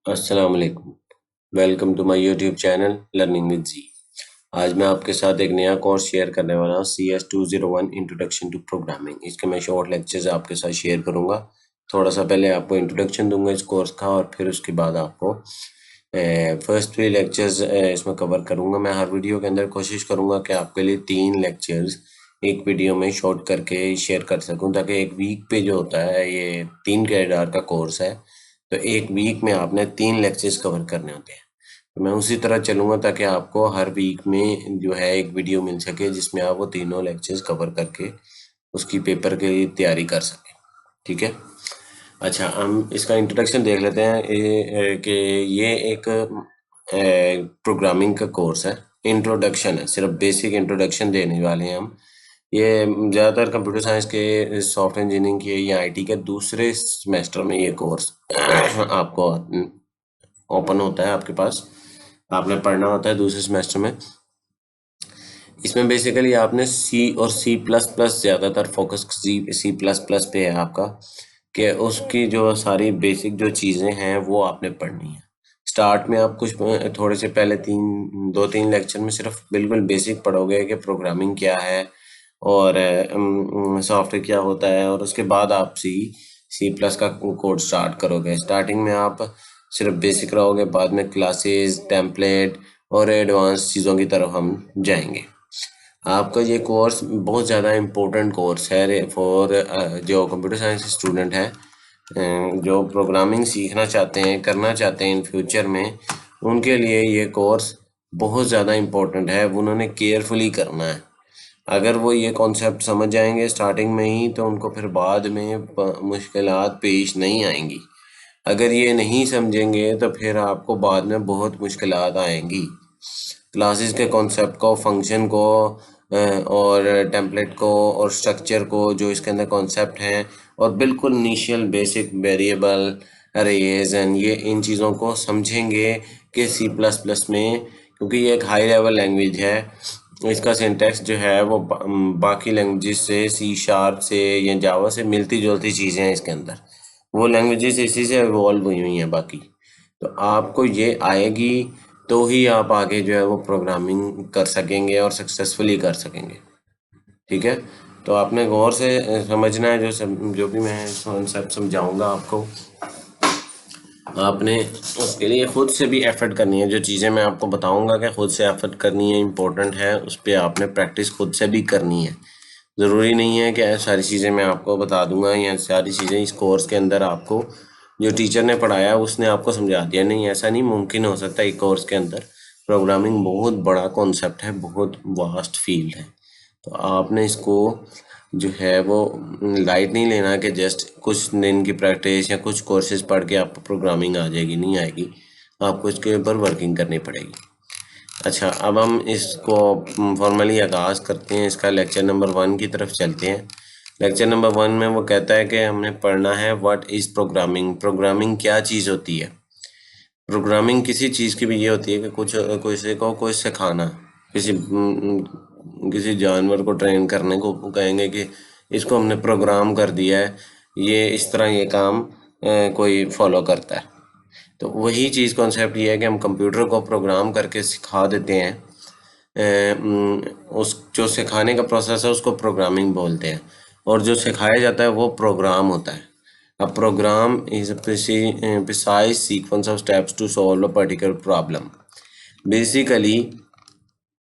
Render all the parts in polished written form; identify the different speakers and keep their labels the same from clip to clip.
Speaker 1: अस्सलाम वालेकुम। Welcome to my YouTube channel learning with जी। आज मैं आपके साथ एक नया कोर्स शेयर करने वाला हूँ, CS201 इंट्रोडक्शन टू प्रोग्रामिंग। इसके मैं शॉर्ट लेक्चर्स आपके साथ शेयर करूँगा। थोड़ा सा पहले आपको इंट्रोडक्शन दूंगा इस कोर्स का और फिर उसके बाद आपको फर्स्ट 3 लेक्चर्स इसमें कवर करूँगा। मैं हर वीडियो के अंदर कोशिश करूँगा कि आपके लिए 3 लेक्चर्स एक वीडियो में शॉर्ट करके शेयर कर सकूँ, ताकि एक वीक पे जो होता है, ये 3 क्रेडिट आवर का कोर्स है, तो एक वीक में आपने 3 लेक्चर्स कवर करने होते हैं। तो मैं उसी तरह चलूँगा ताकि आपको हर वीक में जो है एक वीडियो मिल सके जिसमें आप वो तीनों लेक्चर्स कवर करके उसकी पेपर के लिए तैयारी कर सकें। ठीक है। अच्छा, हम इसका इंट्रोडक्शन देख लेते हैं कि ये एक प्रोग्रामिंग का कोर्स है। इंट्रोडक्शन है, सिर्फ बेसिक इंट्रोडक्शन देने वाले हैं हम। ये ज़्यादातर कंप्यूटर साइंस के, सॉफ्टवेयर इंजीनियरिंग के या आईटी के दूसरे सेमेस्टर में ये कोर्स आपको ओपन होता है आपके पास। आपने पढ़ना होता है दूसरे सेमेस्टर में। इसमें बेसिकली आपने सी और सी प्लस प्लस, ज़्यादातर फोकस सी प्लस प्लस पे है आपका, कि उसकी जो सारी बेसिक जो चीज़ें हैं वो आपने पढ़नी है। स्टार्ट में आप कुछ थोड़े से पहले 2-3 लेक्चर में सिर्फ बिल्कुल बेसिक पढ़ोगे कि प्रोग्रामिंग क्या है और सॉफ्टवेयर क्या होता है, और उसके बाद आप सी प्लस का कोड स्टार्ट करोगे। स्टार्टिंग में आप सिर्फ बेसिक रहोगे, बाद में क्लासेस, टेम्पलेट और एडवांस चीज़ों की तरफ हम जाएंगे। आपका ये कोर्स बहुत ज़्यादा इम्पोर्टेंट कोर्स है फॉर जो कंप्यूटर साइंस स्टूडेंट है, जो प्रोग्रामिंग सीखना चाहते हैं, करना चाहते हैं इन फ्यूचर में, उनके लिए ये कोर्स बहुत ज़्यादा इम्पोर्टेंट है। उन्होंने केयरफुली करना है। अगर वो ये कॉन्सेप्ट समझ जाएंगे स्टार्टिंग में ही, तो उनको फिर बाद में मुश्किलात पेश नहीं आएंगी। अगर ये नहीं समझेंगे तो फिर आपको बाद में बहुत मुश्किलात आएंगी। क्लासेस के कॉन्सेप्ट को, फंक्शन को और टेम्पलेट को और स्ट्रक्चर को, जो इसके अंदर कॉन्सेप्ट हैं, और बिल्कुल initial basic variable, arrays and ये इन चीज़ों को समझेंगे कि सी प्लस प्लस में, क्योंकि ये एक हाई लेवल लैंग्वेज है। इसका सिंटैक्स जो है वो बाकी लैंग्वेजेस से, C# से या जावा से मिलती जुलती चीज़ें हैं इसके अंदर। वो लैंग्वेजेस इसी से इवॉल्व हुई हुई हैं बाकी। तो आपको ये आएगी तो ही आप आगे जो है वो प्रोग्रामिंग कर सकेंगे और सक्सेसफुली कर सकेंगे। ठीक है। तो आपने गौर से समझना है, जो भी मैं कॉन्सेप्ट समझाऊंगा आपको, आपने उसके लिए खुद से भी एफर्ट करनी है। जो चीज़ें मैं आपको बताऊंगा कि खुद से एफर्ट करनी है, इम्पोर्टेंट है, उस पर आपने प्रैक्टिस खुद से भी करनी है। ज़रूरी नहीं है कि सारी चीज़ें मैं आपको बता दूंगा या सारी चीज़ें इस कोर्स के अंदर आपको जो टीचर ने पढ़ाया उसने आपको समझा दिया। नहीं, ऐसा नहीं मुमकिन हो सकता। एक कोर्स के अंदर प्रोग्रामिंग बहुत बड़ा कॉन्सेप्ट है, बहुत वास्ट फील्ड है। तो आपने इसको जो है वो लाइट नहीं लेना कि जस्ट कुछ दिन की प्रैक्टिस या कुछ कोर्सेज पढ़ के आपको प्रोग्रामिंग आ जाएगी। नहीं आएगी, आपको इसके ऊपर वर्किंग करनी पड़ेगी। अच्छा, अब हम इसको फॉर्मली आगाज़ करते हैं। इसका लेक्चर नंबर 1 की तरफ चलते हैं। लेक्चर नंबर 1 में वो कहता है कि हमने पढ़ना है व्हाट इज़ प्रोग्रामिंग। प्रोग्रामिंग क्या चीज़ होती है। प्रोग्रामिंग किसी चीज़ की भी ये होती है कि कुछ किसी को कुछ सिखाना। किसी जानवर को ट्रेन करने को कहेंगे कि इसको हमने प्रोग्राम कर दिया है, ये इस तरह ये काम कोई फॉलो करता है। तो वही चीज़, कॉन्सेप्ट ये है कि हम कंप्यूटर को प्रोग्राम करके सिखा देते हैं। उस जो सिखाने का प्रोसेस है उसको प्रोग्रामिंग बोलते हैं, और जो सिखाया जाता है वो प्रोग्राम होता है। A program is a precise sequence of steps to solve a particular problem. Basically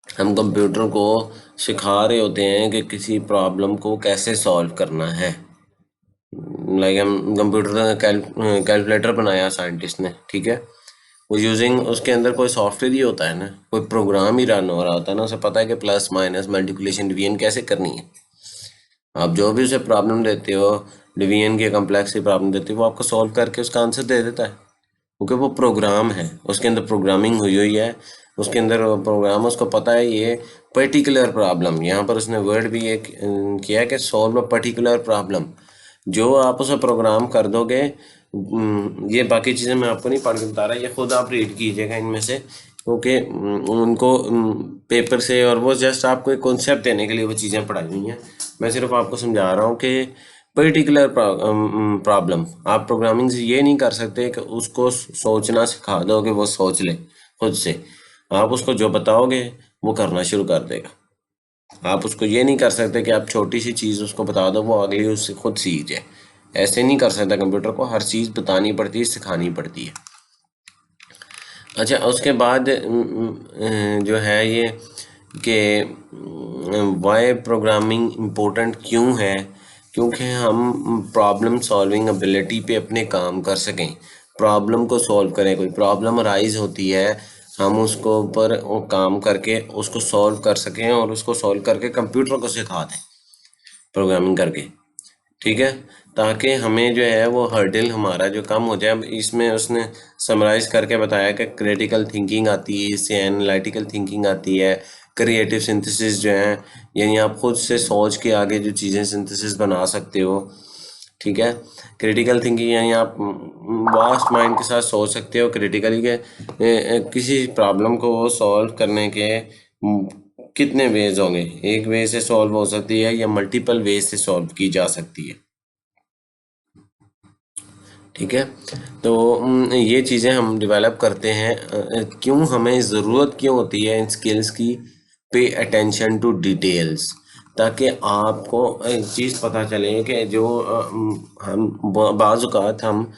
Speaker 1: हम कंप्यूटर को सिखा रहे होते हैं कि किसी प्रॉब्लम को कैसे सॉल्व करना है। लाइक हम कंप्यूटर कैलकुलेटर बनाया साइंटिस्ट ने, ठीक है। वो यूजिंग उसके अंदर कोई सॉफ्टवेयर ही होता है ना, कोई प्रोग्राम ही रन हो रहा होता है ना। उसे पता है कि प्लस माइनस मल्टीप्लिकेशन डिवीजन कैसे करनी है। आप जो भी उसे प्रॉब्लम देते हो, डिवीजन की कम्प्लेक्स प्रॉब्लम देते हो, वो आपको सॉल्व करके उसका आंसर दे देता है, क्योंकि वो प्रोग्राम है, उसके अंदर प्रोग्रामिंग हुई हुई है। उसके अंदर प्रोग्राम, उसको पता है ये पर्टिकुलर प्रॉब्लम। यहाँ पर उसने वर्ड भी एक किया है कि सॉल्व अ पर्टिकुलर प्रॉब्लम। जो आप उसे प्रोग्राम कर दोगे, ये बाकी चीज़ें मैं आपको नहीं पढ़ के बता रहा, ये खुद आप रीड कीजिएगा इनमें से, क्योंकि उनको पेपर से, और वो जस्ट आपको एक कॉन्सेप्ट देने के लिए वो चीज़ें पढ़ाई हुई हैं। मैं सिर्फ आपको समझा रहा हूँ कि पर्टिकुलर प्रॉब्लम आप प्रोग्रामिंग से ये नहीं कर सकते कि उसको सोचना सिखा दो कि वो सोच ले खुद से। आप उसको जो बताओगे वो करना शुरू कर देगा। आप उसको ये नहीं कर सकते कि आप छोटी सी चीज़ उसको बता दो वो अगली उससे खुद सीख जाए। ऐसे नहीं कर सकता, कंप्यूटर को हर चीज़ बतानी पड़ती है, सिखानी पड़ती है। अच्छा, उसके बाद जो है ये कि वाई प्रोग्रामिंग इम्पोर्टेंट क्यों है, क्योंकि हम प्रॉब्लम सॉल्विंग एबिलिटी पे अपने काम कर सकें, प्रॉब्लम को सॉल्व करें। कोई प्रॉब्लम अराइज होती है, हम उसको ऊपर वो काम करके उसको सॉल्व कर सकें और उसको सॉल्व करके कंप्यूटर को सिखा दें प्रोग्रामिंग करके। ठीक है, ताकि हमें जो है वो हर्डल हमारा जो कम हो जाए। इसमें उसने समराइज करके बताया कि क्रिटिकल थिंकिंग आती है, इससे एनालिटिकल थिंकिंग आती है, क्रिएटिव सिंथेसिस जो है, यानी आप खुद से सोच के आगे जो चीज़ें सिंथेसिस बना सकते हो। ठीक है, क्रिटिकल थिंकिंग यानी आप वास्ट माइंड के साथ सोच सकते हो क्रिटिकली के किसी प्रॉब्लम को सॉल्व करने के कितने वेज होंगे। एक वे से सॉल्व हो सकती है या मल्टीपल वे से सॉल्व की जा सकती है। ठीक है, तो ये चीज़ें हम डेवलप करते हैं। क्यों हमें ज़रूरत क्यों होती है इन स्किल्स की? पे अटेंशन टू डिटेल्स, ताकि आपको एक चीज़ पता चले कि जो हम बाज़ औक़ात हम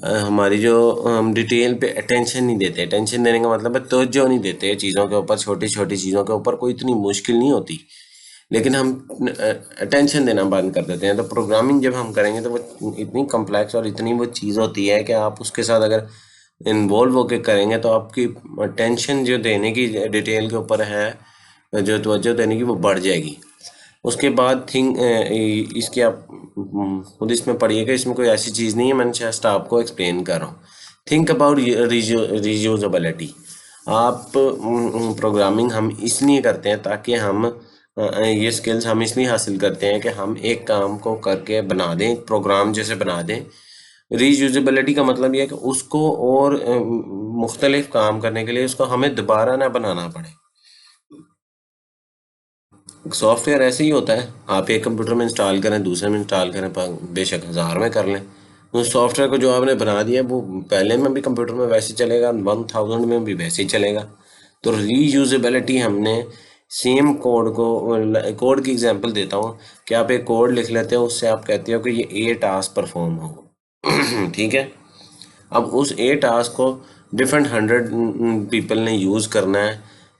Speaker 1: हमारी जो हम डिटेल पे अटेंशन नहीं देते। अटेंशन देने का मतलब है तवज्जो नहीं देते चीज़ों के ऊपर, छोटी छोटी चीज़ों के ऊपर कोई इतनी मुश्किल नहीं होती, लेकिन हम अटेंशन देना बंद कर देते हैं। तो प्रोग्रामिंग जब हम करेंगे तो वो इतनी कम्प्लेक्स और इतनी वो चीज़ होती है कि आप उसके साथ अगर इन्वॉल्व होकर करेंगे तो आपकी टेंशन जो देने की डिटेल के ऊपर है, जो तवज्जो देने की, वो बढ़ जाएगी। उसके बाद इसके आप खुद इसमें पढ़िएगा, इसमें कोई ऐसी चीज़ नहीं है, मैंने जस्ट आपको एक्सप्लेन कर रहा हूँ। Think about reusability. आप प्रोग्रामिंग हम इसलिए करते हैं ताकि हम ये स्किल्स हम इसलिए हासिल करते हैं कि हम एक काम को करके बना दें, एक प्रोग्राम जैसे बना दें। रीयूजेबिलिटी का मतलब यह है कि उसको और मुख्तलिफ काम करने के लिए उसको हमें दोबारा ना बनाना पड़े। सॉफ्टवेयर ऐसे ही होता है, आप एक कंप्यूटर में इंस्टॉल करें, दूसरे में इंस्टॉल करें, बेशक 1000 में कर लें, उस सॉफ्टवेयर को जो आपने बना दिया वो पहले में भी कंप्यूटर में वैसे चलेगा, 1000 में भी वैसे ही चलेगा। तो रीयूजेबिलिटी हमने सेम कोड को, कोड की एग्जांपल देता हूँ कि आप एक कोड लिख लेते हो, उससे आप कहते हो कि ये ए टास्क परफॉर्म हो। ठीक है, अब उस ए टास्क को डिफरेंट 100 पीपल ने यूज़ करना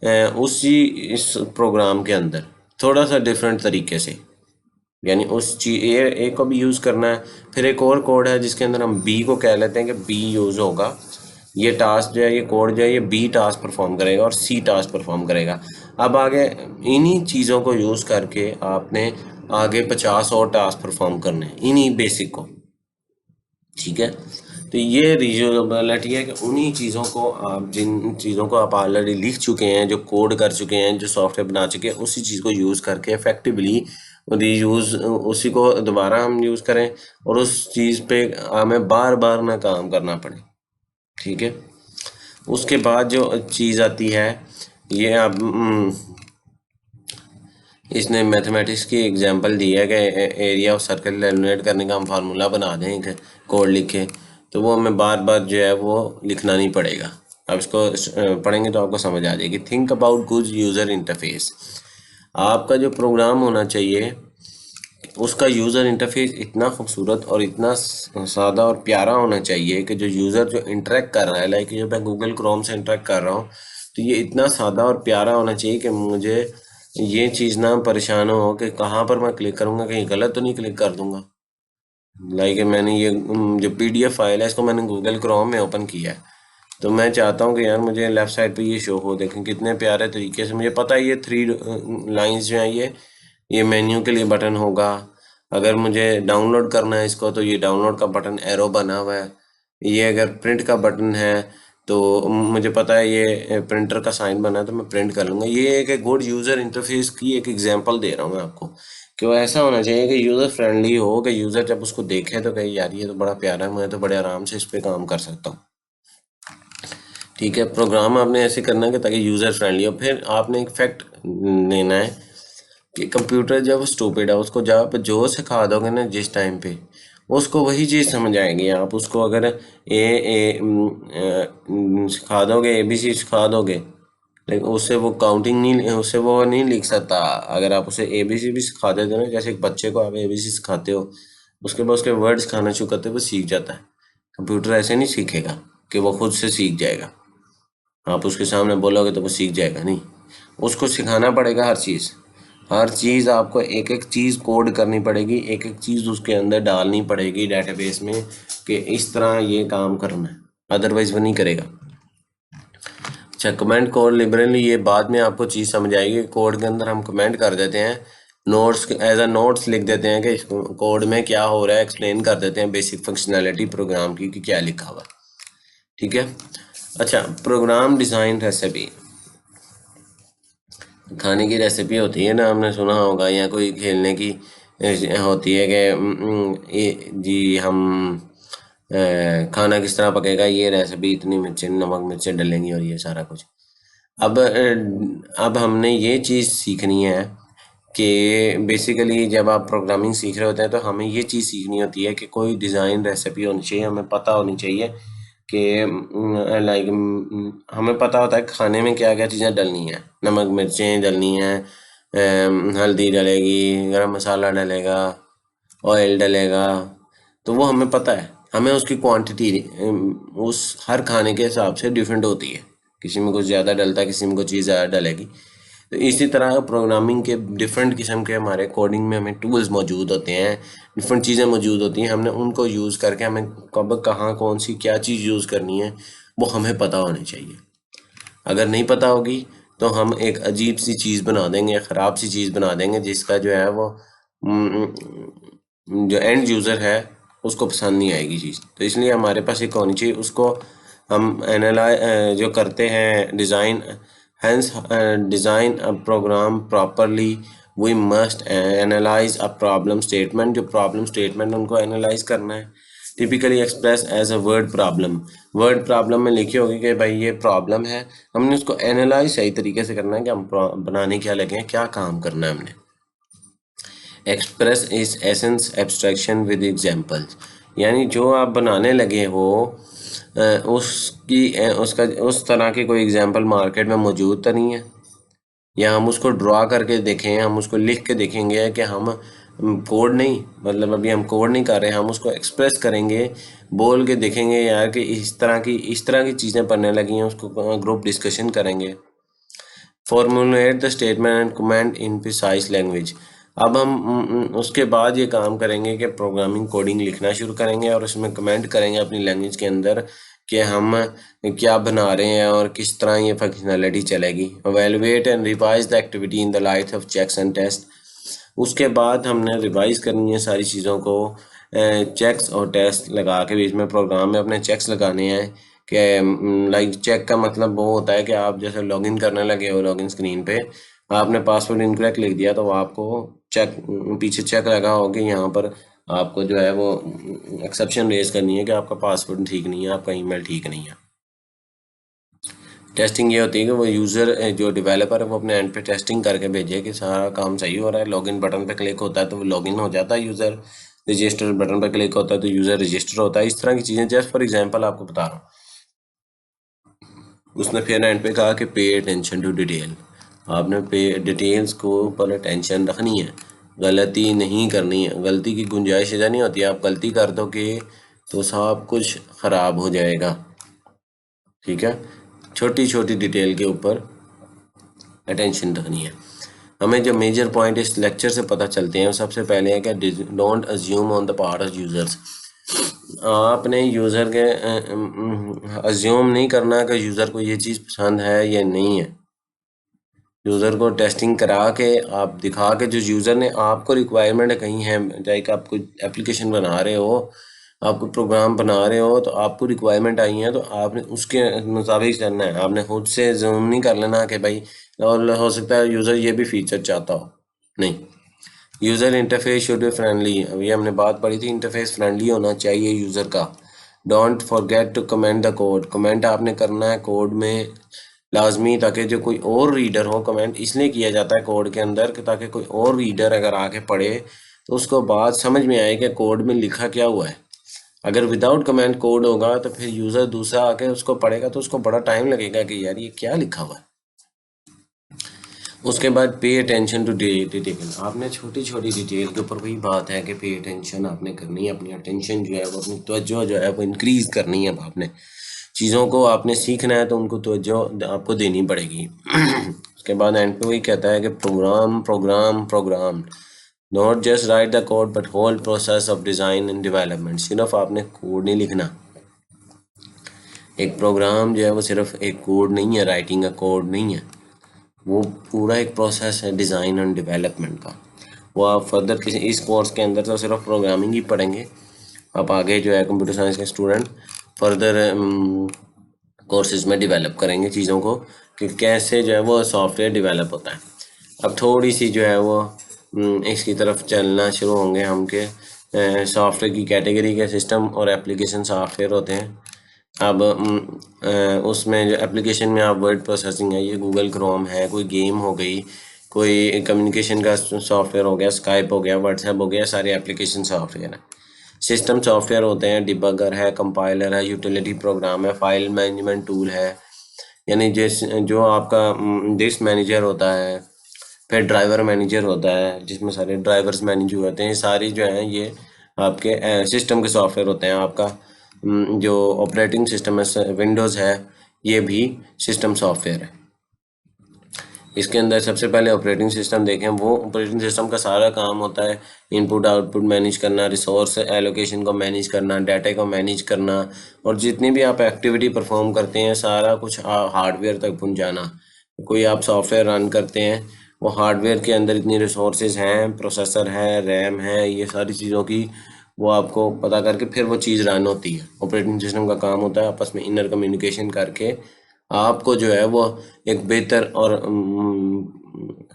Speaker 1: है उसी इस प्रोग्राम के अंदर थोड़ा सा डिफरेंट तरीके से, यानी उस चीज ए को भी यूज़ करना है। फिर एक और कोड है जिसके अंदर हम बी को कह लेते हैं कि बी यूज़ होगा, ये टास्क जो है, ये कोड जो है, ये बी टास्क परफॉर्म करेगा और सी टास्क परफॉर्म करेगा। अब आगे इन्हीं चीज़ों को यूज़ करके आपने आगे 50 और टास्क परफॉर्म करने हैं, इन्हीं बेसिक को। ठीक है, तो ये रीयूजेबिलिटी है कि उन्हीं चीज़ों को आप, जिन चीज़ों को आप ऑलरेडी लिख चुके हैं, जो कोड कर चुके हैं, जो सॉफ्टवेयर बना चुके हैं, उसी चीज़ को यूज़ करके इफेक्टिवली रीयूज़, उसी को दोबारा हम यूज़ करें और उस चीज़ पे हमें बार बार ना काम करना पड़े। ठीक है, उसके बाद जो चीज़ आती है, ये अब इसने मैथमेटिक्स की एग्जांपल दी है कि एरिया ऑफ सर्कल एलिमिनेट करने का हम फार्मूला बना दें, एक कोड लिखे, तो वो हमें बार बार जो है वो लिखना नहीं पड़ेगा। अब इसको पढ़ेंगे तो आपको समझ आ जाएगी। Think about good user interface. आपका जो प्रोग्राम होना चाहिए उसका यूज़र इंटरफेस इतना खूबसूरत और इतना सादा और प्यारा होना चाहिए कि जो यूज़र जो इंटरेक्ट कर रहा है, लाइक जो मैं गूगल क्रोम से इंटरेक्ट कर रहा हूँ, तो ये इतना सादा और प्यारा होना चाहिए कि मुझे ये चीज़ ना परेशान हो कि कहाँ पर मैं क्लिक करूँगा, कहीं गलत तो नहीं क्लिक कर दूँगा। लाइक मैंने ये जो पीडीएफ फाइल है इसको मैंने गूगल क्रोम में ओपन किया है, तो मैं चाहता हूँ कि यार मुझे लेफ़्ट साइड पे ये शो हो, देखें कितने प्यारे तरीके से। मुझे पता है ये 3 लाइंस जो हैं ये मेन्यू के लिए बटन होगा। अगर मुझे डाउनलोड करना है इसको तो ये डाउनलोड का बटन एरो बना हुआ है। ये अगर प्रिंट का बटन है तो मुझे पता है ये प्रिंटर का साइन बना है तो मैं प्रिंट कर लूँगा। ये एक गुड यूज़र इंटरफेस की एक एग्जांपल दे रहा हूँ मैं आपको कि वो ऐसा होना चाहिए कि यूज़र फ्रेंडली हो, कि यूज़र जब उसको देखे तो कहे यार ये तो बड़ा प्यारा है, मैं तो बड़े आराम से इस पर काम कर सकता हूँ। ठीक है, प्रोग्राम आपने ऐसे करना है कि ताकि यूज़र फ्रेंडली हो। फिर आपने एक फैक्ट लेना है कि कंप्यूटर जब स्टूपिड है, उसको जब जो सिखा दोगे ना जिस टाइम पे, उसको वही चीज़ समझ आएगी। आप उसको अगर सिखा दोगे, ABC सिखा दोगे, लेकिन उससे वो काउंटिंग नहीं, उससे वो नहीं लिख सकता। अगर आप उसे ABC भी सिखा देते हो ना, जैसे एक बच्चे को आप ABC सिखाते हो, उसके बाद उसके वर्ड्स खाना शुरू करते वो सीख जाता है। कंप्यूटर ऐसे नहीं सीखेगा कि वो खुद से सीख जाएगा। आप उसके सामने बोलोगे तो वो सीख जाएगा नहीं, उसको सिखाना पड़ेगा हर चीज़। हर चीज़ आपको एक एक चीज़ कोड करनी पड़ेगी, एक एक चीज़ उसके अंदर डालनी पड़ेगी डेटाबेस में कि इस तरह ये काम करना है, अदरवाइज वो नहीं करेगा। अच्छा, कमेंट कोड लिबरली, ये बाद में आपको चीज़ समझ आएगी। कोड के अंदर हम कमेंट कर देते हैं, नोट्स एज अ नोट्स लिख देते हैं कि कोड में क्या हो रहा है, एक्सप्लेन कर देते हैं बेसिक फंक्शनैलिटी प्रोग्राम की कि क्या लिखा हुआ है। ठीक है। अच्छा, प्रोग्राम डिज़ाइन रेसिपी, खाने की रेसिपी होती है ना, हमने सुना होगा, या कोई खेलने की होती है कि जी हम खाना किस तरह पकेगा, ये रेसिपी इतनी मिर्चें, नमक मिर्चें डलेंगी और ये सारा कुछ। अब हमने ये चीज़ सीखनी है कि बेसिकली जब आप प्रोग्रामिंग सीख रहे होते हैं तो हमें ये चीज़ सीखनी होती है कि कोई डिज़ाइन रेसिपी होनी चाहिए, हमें पता होनी चाहिए कि लाइक हमें पता होता है खाने में क्या क्या चीज़ें डलनी है, नमक मिर्चें डलनी हैं, हल्दी डलेगी, गरम मसाला डलेगा, ऑयल डलेगा, तो वो हमें पता है। हमें उसकी क्वांटिटी उस हर खाने के हिसाब से डिफरेंट होती है, किसी में कुछ ज़्यादा डलता है, किसी में कुछ चीज़ ज़्यादा डलेगी। तो इसी तरह प्रोग्रामिंग के डिफरेंट किस्म के हमारे कोडिंग में हमें टूल्स मौजूद होते हैं, डिफरेंट चीज़ें मौजूद होती हैं, हमने उनको यूज़ करके हमें कब कहाँ कौन सी क्या चीज़ यूज़ करनी है वो हमें पता होनी चाहिए। अगर नहीं पता होगी तो हम एक अजीब सी चीज़ बना देंगे, ख़राब सी चीज़ बना देंगे, जिसका जो है वो जो एंड यूज़र है उसको पसंद नहीं आएगी चीज़। तो इसलिए हमारे पास एक होनी चाहिए, उसको हम एनालाइज जो करते हैं design, hence design a program properly we must analyse a problem statement. जो प्रॉब्लम स्टेटमेंट उनको एनालाइज करना है, typically express as a word problem. Word problem में लिखी होगी कि भाई ये प्रॉब्लम है, हमने उसको एनालाइज सही तरीके से करना है कि हम बनाने क्या लगे हैं, क्या काम करना है हमने। एक्सप्रेस इस एसेंस एब्स्ट्रैक्शन विद एग्जांपल्स, यानी जो आप बनाने लगे हो उसका उस तरह की कोई एग्जांपल मार्केट में मौजूद तो नहीं है, या हम उसको ड्रा करके देखें, हम उसको लिख के देखेंगे कि हम कोड नहीं, मतलब अभी हम कोड नहीं कर रहे, हम उसको एक्सप्रेस करेंगे, बोल के देखेंगे यार कि इस तरह की चीज़ें पढ़ने लगी हैं, उसको ग्रुप डिस्कशन करेंगे। Formulate the statement and comment in precise language. अब हम उसके बाद ये काम करेंगे कि प्रोग्रामिंग कोडिंग लिखना शुरू करेंगे और उसमें कमेंट करेंगे अपनी लैंग्वेज के अंदर कि हम क्या बना रहे हैं और किस तरह ये फंक्शनैलिटी चलेगी। Evaluate and revise the activity in the light of checks and test. उसके बाद हमने रिवाइज करनी है सारी चीज़ों को, चेक्स और टेस्ट लगा के बीच में प्रोग्राम में अपने चेक्स लगाने हैं कि लाइक चेक का मतलब वो होता है कि आप जैसे लॉगिन करने लगे हो, लॉगिन स्क्रीन पे आपने पासवर्ड इनकरेक्ट लिख दिया तो आपको चेक पीछे चेक लगा हो कि यहाँ पर आपको जो है वो एक्सेप्शन रेज करनी है कि आपका पासवर्ड ठीक नहीं है, आपका ईमेल ठीक नहीं है। टेस्टिंग ये होती है कि वो यूज़र जो डेवलपर है वो अपने एंड पे टेस्टिंग करके भेजे कि सारा काम सही हो रहा है। लॉगिन बटन पे क्लिक होता है तो वो लॉगिन हो जाता है यूज़र, रजिस्टर बटन पे क्लिक होता है तो यूज़र रजिस्टर होता है। इस तरह की चीज़ें जस्ट फॉर एग्जांपल आपको बता रहा हूँ। उसने फिर एंड पे कहा कि पे अटेंशन टू डिटेल, आपने पे डिटेल्स को पर अटेंशन रखनी है, गलती नहीं करनी है, गलती की गुंजाइश इधर नहीं होती है, आप गलती कर दोगे तो सब कुछ ख़राब हो जाएगा। ठीक है, छोटी छोटी डिटेल के ऊपर अटेंशन रखनी है। हमें जो मेजर पॉइंट इस लेक्चर से पता चलते हैं, सबसे पहले है कि don't assume on the part of users. आपने यूज़र के अज्यूम नहीं करना कि यूज़र को ये चीज़ पसंद है या नहीं है। यूज़र को टेस्टिंग करा के आप दिखा के, जो यूज़र ने आपको रिक्वायरमेंट कही है, चाहे कि आप कोई एप्लीकेशन बना रहे हो, आप कोई प्रोग्राम बना रहे हो, तो आपको रिक्वायरमेंट आई है तो आपने उसके मुताबिक चलना है। आपने खुद से जूम नहीं कर लेना कि भाई, और हो सकता है यूज़र ये भी फीचर चाहता हो, नहीं। User interface should be friendly, अभी हमने बात पढ़ी थी, इंटरफेस फ्रेंडली होना चाहिए यूज़र का। Don't forget to comment the code, comment आपने करना है कोड में, लाजमी, ताकि जो कोई और रीडर हो, कमेंट इसलिए किया जाता है कोड के अंदर कि ताकि कोई और रीडर अगर आके पढ़े तो उसको बात समझ में आए कि कोड में लिखा क्या हुआ है। अगर विदाउट कमेंट कोड होगा तो फिर यूज़र दूसरा आके उसको पढ़ेगा तो उसको बड़ा टाइम लगेगा कि यार ये क्या लिखा हुआ है। उसके बाद पे अटेंशन टू डिटेल, आपने छोटी छोटी डिटेल के ऊपर वही बात है कि पे अटेंशन आपने करनी है, अपनी अटेंशन जो है वो, अपनी तवज्जो जो है वो इंक्रीज़ करनी है। आपने चीज़ों को आपने सीखना है तो उनको तवज्जो आपको देनी पड़ेगी। उसके बाद एंड पे वही कहता है कि program program program, not just write the code but whole process of design and development. सिर्फ आपने कोड नहीं लिखना, एक प्रोग्राम जो है वो सिर्फ एक कोड नहीं है, राइटिंग का कोड नहीं है, वो पूरा एक प्रोसेस है डिज़ाइन एंड डेवलपमेंट का। वो आप फर्दर किसी इस कोर्स के अंदर तो सिर्फ प्रोग्रामिंग ही पढ़ेंगे, आप आगे जो है कंप्यूटर साइंस के स्टूडेंट फर्दर कोर्सेज में डेवलप करेंगे चीज़ों को कि कैसे जो है वो सॉफ्टवेयर डेवलप होता है। अब थोड़ी सी जो है वो इसकी तरफ चलना शुरू होंगे हम के सॉफ्टवेयर की कैटेगरी के सिस्टम और एप्लीकेशन सॉफ्टवेयर होते हैं। अब उसमें जो एप्लीकेशन में आप वर्ड प्रोसेसिंग है, ये गूगल क्रोम है, कोई गेम हो गई, कोई कम्युनिकेशन का सॉफ्टवेयर हो गया, स्काइप हो गया, व्हाट्सएप हो गया, सारे एप्लीकेशन सॉफ्टवेयर है। सिस्टम सॉफ्टवेयर होते हैं, डिबगर है, कंपाइलर है, यूटिलिटी प्रोग्राम है, फाइल मैनेजमेंट टूल है, यानी जो आपका डिस्क मैनेजर होता है, फिर ड्राइवर मैनेजर होता है जिसमें सारे ड्राइवर्स मैनेज हुए होते हैं। सारी जो हैं ये आपके सिस्टम के सॉफ्टवेयर होते हैं। आपका जो ऑपरेटिंग सिस्टम है विंडोज़ है, ये भी सिस्टम सॉफ्टवेयर है। इसके अंदर सबसे पहले ऑपरेटिंग सिस्टम देखें, वो ऑपरेटिंग सिस्टम का सारा काम होता है इनपुट आउटपुट मैनेज करना, रिसोर्स एलोकेशन को मैनेज करना, डाटा को मैनेज करना, और जितनी भी आप एक्टिविटी परफॉर्म करते हैं सारा कुछ हार्डवेयर तक पहुंचाना। कोई आप सॉफ्टवेयर रन करते हैं, वो हार्डवेयर के अंदर इतनी रिसोर्सेज हैं, प्रोसेसर है, रैम है, ये सारी चीज़ों की वो आपको पता करके फिर वो चीज़ रन होती है। ऑपरेटिंग सिस्टम का काम होता है आपस में इनर कम्युनिकेशन करके आपको जो है वो एक बेहतर और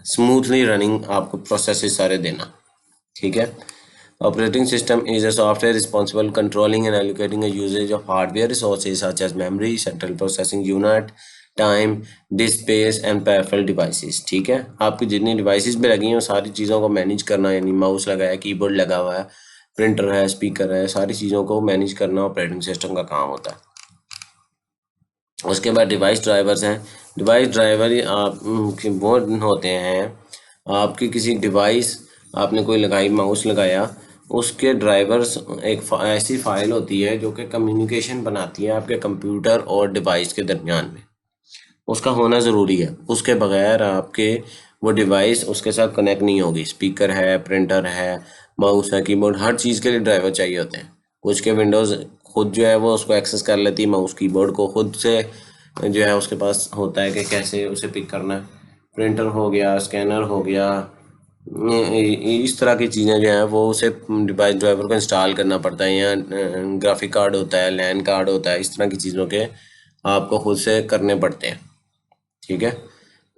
Speaker 1: स्मूथली रनिंग आपको प्रोसेसेस सारे देना। ठीक है। Operating system is a software responsible controlling and allocating usages of hardware resources such as memory, central processing unit, time, disk space and peripheral devices. ठीक है, आपकी जितनी डिवाइसेस भी लगी हैं सारी चीज़ों को मैनेज करना, यानी माउस लगा है, कीबोर्ड लगा हुआ है, प्रिंटर है, स्पीकर है, सारी चीज़ों को मैनेज करना ऑपरेटिंग सिस्टम का काम होता है। उसके बाद डिवाइस ड्राइवर्स हैं। डिवाइस ड्राइवर आप वो होते हैं, आपकी किसी डिवाइस आपने कोई लगाई, माउस लगाया, उसके ड्राइवर्स एक ऐसी फाइल होती है जो कि कम्युनिकेशन बनाती है आपके कंप्यूटर और डिवाइस के दरमियान में, उसका होना ज़रूरी है। उसके बगैर आपके वो डिवाइस उसके साथ कनेक्ट नहीं होगी। स्पीकर है, प्रिंटर है, माउस है, कीबोर्ड, हर चीज़ के लिए ड्राइवर चाहिए होते हैं। कुछ के विंडोज़ खुद जो है वो उसको एक्सेस कर लेती है, माउस कीबोर्ड को खुद से जो है उसके पास होता है कि कैसे उसे पिक करना है। प्रिंटर हो गया, स्कैनर हो गया, इस तरह की चीज़ें जो हैं वो उसे डिवाइस ड्राइवर को इंस्टॉल करना पड़ता है, या ग्राफिक कार्ड होता है, लैन कार्ड होता है, इस तरह की चीज़ों के आपको खुद से करने पड़ते हैं। ठीक है,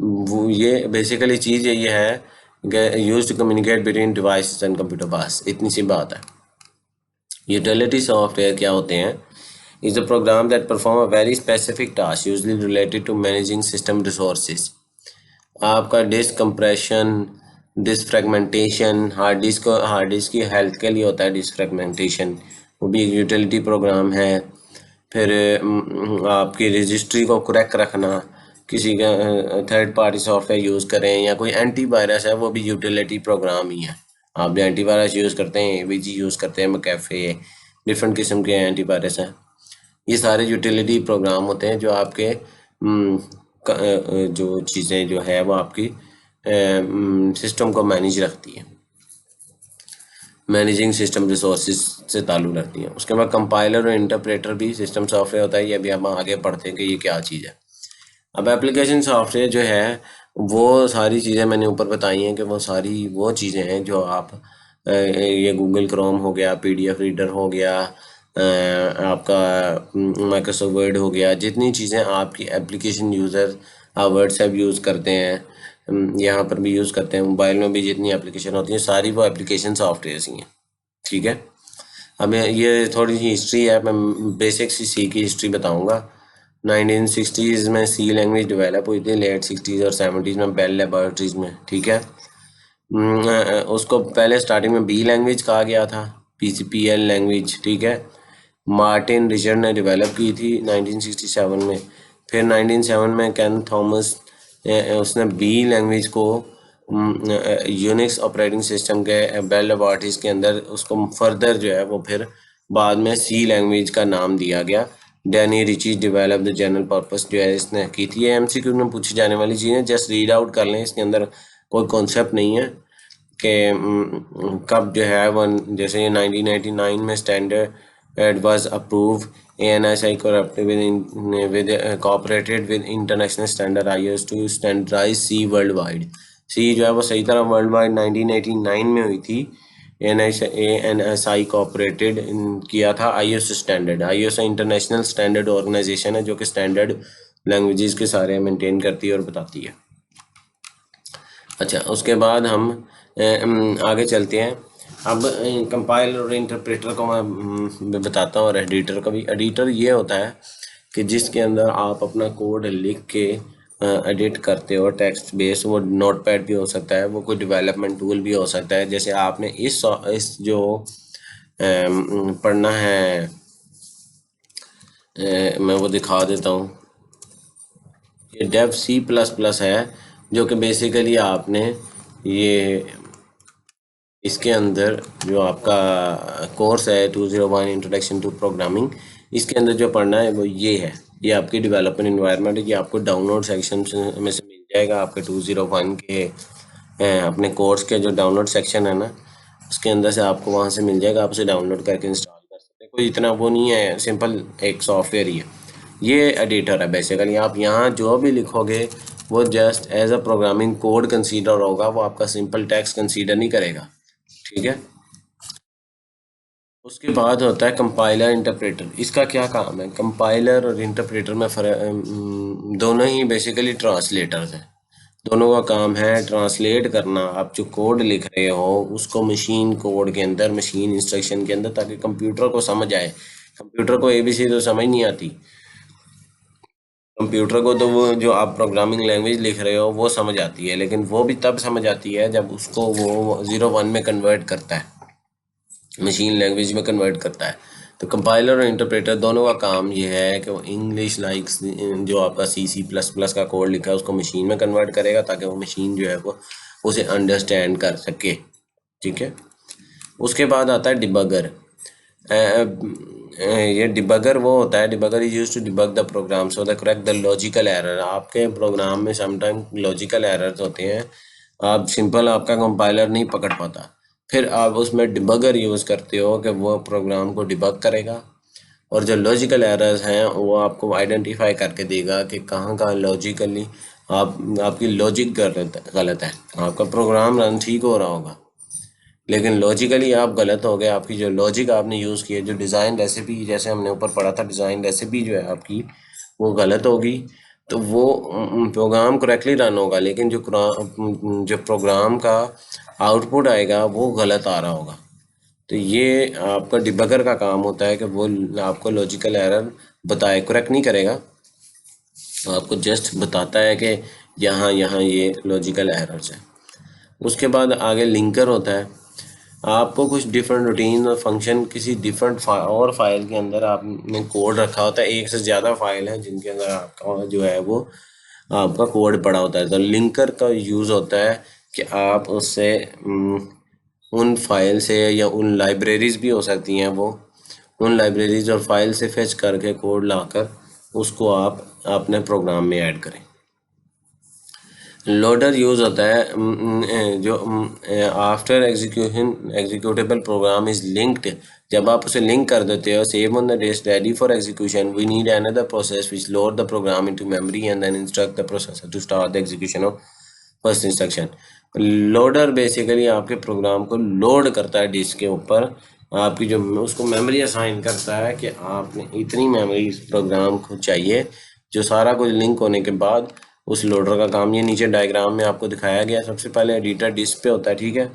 Speaker 1: वो ये बेसिकली चीज़ ये है कि use to communicate between devices and computer, बस इतनी सी बात है। यूटिलिटी सॉफ्टवेयर क्या होते हैं? Is a program that perform a very specific task usually related to managing system resources. आपका disk compression, disk fragmentation, hard disk की हेल्थ के लिए होता है डिस्क फ्रेगमेंटेशन, वो भी एक यूटिलिटी प्रोग्राम है। फिर आपकी रजिस्ट्री को करेक्ट रखना, किसी का थर्ड पार्टी सॉफ्टवेयर यूज़ करें या कोई एंटीवायरस है, वो भी यूटिलिटी प्रोग्राम ही है। आप भी एंटीवायरस यूज़ करते हैं, एवीजी यूज़ करते हैं, मैकेफे, डिफरेंट किस्म के एंटीवायरस हैं। ये सारे यूटिलिटी प्रोग्राम होते हैं जो आपके जो चीज़ें जो है वो आपकी सिस्टम को मैनेज रखती है, मैनेजिंग सिस्टम रिसोर्सेज से ताल्लुक़ रखती है। उसके बाद कंपाइलर और इंटरप्रेटर भी सिस्टम सॉफ्टवेयर होता है। ये अभी हम आगे पढ़ते हैं कि ये क्या चीज़ है। अब एप्लीकेशन सॉफ्टवेयर जो है वो सारी चीज़ें मैंने ऊपर बताई हैं कि वो सारी वो चीज़ें हैं जो आप ये गूगल क्रोम हो गया, पीडीएफ रीडर हो गया, आपका माइक्रोसॉफ्ट वर्ड हो गया, जितनी चीज़ें आपकी एप्लीकेशन यूज़र आप व्हाट्सएप यूज़ करते हैं, यहाँ पर भी यूज़ करते हैं, मोबाइल में भी जितनी एप्लीकेशन होती हैं सारी वो एप्लीकेशन सॉफ्टवेयर ही हैं। ठीक है, अब ये थोड़ी सी हिस्ट्री है, मैं बेसिक सी सी की हिस्ट्री बताऊँगा। 1960s में सी लैंग्वेज डेवलप हुई थी, लेट 60s और 70s में बेल लेबोरेटरीज में, ठीक है। उसको पहले स्टार्टिंग में बी लैंग्वेज कहा गया था, पीसीपीएल लैंग्वेज, ठीक है। मार्टिन रिचर्ड ने डेवलप की थी 1967 में। फिर 1907 में कैन थॉमस उसने बी लैंग्वेज को यूनिक्स ऑपरेटिंग सिस्टम के बेल लेबोरेटरीज के अंदर उसको फर्दर जो है वो फिर बाद में सी लैंग्वेज का नाम दिया गया। Danny Ritchie develop the general purpose जो है इसने की थी। ये एमसीक्यू में पूछी जाने वाली चीज़ें, जस्ट रीड आउट कर लें, इसके अंदर कोई कॉन्सेप्ट नहीं है कि कब जो है वन, जैसे ये 1999 में standard was approve ANSI cooperated with international standard ISO to standardize C world wide. C जो है वो सही तरह वर्ल्ड वाइड 1989 में हुई थी। ANSI कोऑपरेटेड किया था ISO standard. ISO international standard organisation है जो कि स्टैंडर्ड लैंग्वेजेस के सारे मेंटेन करती है और बताती है। अच्छा, उसके बाद हम आगे चलते हैं। अब कंपाइलर और इंटरप्रेटर को मैं बताता हूँ, और एडिटर का भी। एडिटर ये होता है कि जिसके अंदर आप अपना कोड लिख के एडिट करते हो, टेक्स्ट बेस। वो नोटपैड भी हो सकता है, वो कोई डेवलपमेंट टूल भी हो सकता है। जैसे आपने इस जो पढ़ना है, मैं वो दिखा देता हूँ। ये डेव C++ है, जो कि बेसिकली आपने ये इसके अंदर जो आपका कोर्स है 201 इंट्रोडक्शन टू प्रोग्रामिंग, इसके अंदर जो पढ़ना है वो ये है। ये आपकी डेवलपमेंट इन्वायरमेंट है, ये आपको डाउनलोड सेक्शन में से मिल जाएगा। आपके 201 के अपने कोर्स के जो डाउनलोड सेक्शन है ना, उसके अंदर से आपको वहाँ से मिल जाएगा। आप उसे डाउनलोड करके इंस्टॉल कर सकते हैं। कोई इतना वो नहीं है, सिंपल एक सॉफ्टवेयर ही है। ये एडिटर है बेसिकली। आप यहाँ जो भी लिखोगे वो just as a programming code consider होगा, वो आपका सिंपल टेक्स्ट कंसीडर नहीं करेगा, ठीक है। उसके बाद होता है कंपाइलर इंटरप्रेटर। इसका क्या काम है? कंपाइलर और इंटरप्रेटर में दोनों ही बेसिकली ट्रांसलेटर्स हैं। दोनों का काम है ट्रांसलेट करना। आप जो कोड लिख रहे हो उसको मशीन कोड के अंदर, मशीन इंस्ट्रक्शन के अंदर, ताकि कंप्यूटर को समझ आए। कंप्यूटर को ABC तो समझ नहीं आती। कंप्यूटर को तो वो जो आप प्रोग्रामिंग लैंग्वेज लिख रहे हो वो समझ आती है, लेकिन वो भी तब समझ आती है जब उसको वो 01 में कन्वर्ट करता है, मशीन लैंग्वेज में कन्वर्ट करता है। तो कंपाइलर और इंटरप्रेटर दोनों का काम ये है कि वो इंग्लिश लाइक्स जो आपका C++ का कोड लिखा है उसको मशीन में कन्वर्ट करेगा, ताकि वो मशीन जो है वो उसे अंडरस्टैंड कर सके, ठीक है। उसके बाद आता है डिबगर। ये डिबगर वो होता है, debugger is used to debug the program so the correct the logical error. आपके प्रोग्राम में समटाइम लॉजिकल एरर्स होते हैं, आप सिंपल आपका कंपाइलर नहीं पकड़ पाता, फिर आप उसमें डिबगर यूज़ करते हो कि वो प्रोग्राम को डिबग करेगा, और जो लॉजिकल एरर्स हैं वो आपको आइडेंटिफाई करके देगा कि कहाँ कहाँ लॉजिकली आपकी लॉजिक गलत है। आपका प्रोग्राम रन ठीक हो रहा होगा, लेकिन लॉजिकली आप गलत हो गए। आपकी जो लॉजिक आपने यूज़ की है, जो डिज़ाइन रेसिपी, जैसे हमने ऊपर पढ़ा था, डिज़ाइन रेसिपी जो है आपकी वो गलत होगी, तो वो प्रोग्राम करेक्टली रन होगा, लेकिन जो प्रोग्राम का आउटपुट आएगा वो गलत आ रहा होगा। तो ये आपका डिबगर का काम होता है कि वो आपको लॉजिकल एरर बताए, करेक्ट नहीं करेगा, तो आपको जस्ट बताता है कि यहाँ यहाँ ये लॉजिकल एरर्स है। उसके बाद आगे लिंकर होता है। आपको कुछ डिफरेंट रूटीन और फंक्शन किसी डिफरेंट और फाइल के अंदर आपने कोड रखा होता है। एक से ज़्यादा फाइल है जिनके अंदर आपका जो है वो आपका कोड पड़ा होता है। तो लिंकर का यूज़ होता है कि आप उससे उन फाइल से या उन लाइब्रेरीज भी हो सकती हैं, वो उन लाइब्रेरीज और फाइल से फेच करके कोड लाकर उसको आप अपने प्रोग्राम में ऐड करें। लोडर यूज होता है जो after executable program is linked. जब आप उसे लिंक कर देते हो, save on the disk ready for execution, we need another process which load the program into memory and then instruct the processor to start the execution of first instruction. Loader basically आपके program को load करता है disc के ऊपर, आपकी जो उसको memory assign करता है कि आपने इतनी मेमोरी इस प्रोग्राम को चाहिए, जो सारा कुछ लिंक होने के बाद उस लोडर का काम। ये नीचे डायग्राम में आपको दिखाया गया। सबसे पहले एडिटर डिस्क पे होता है, ठीक है।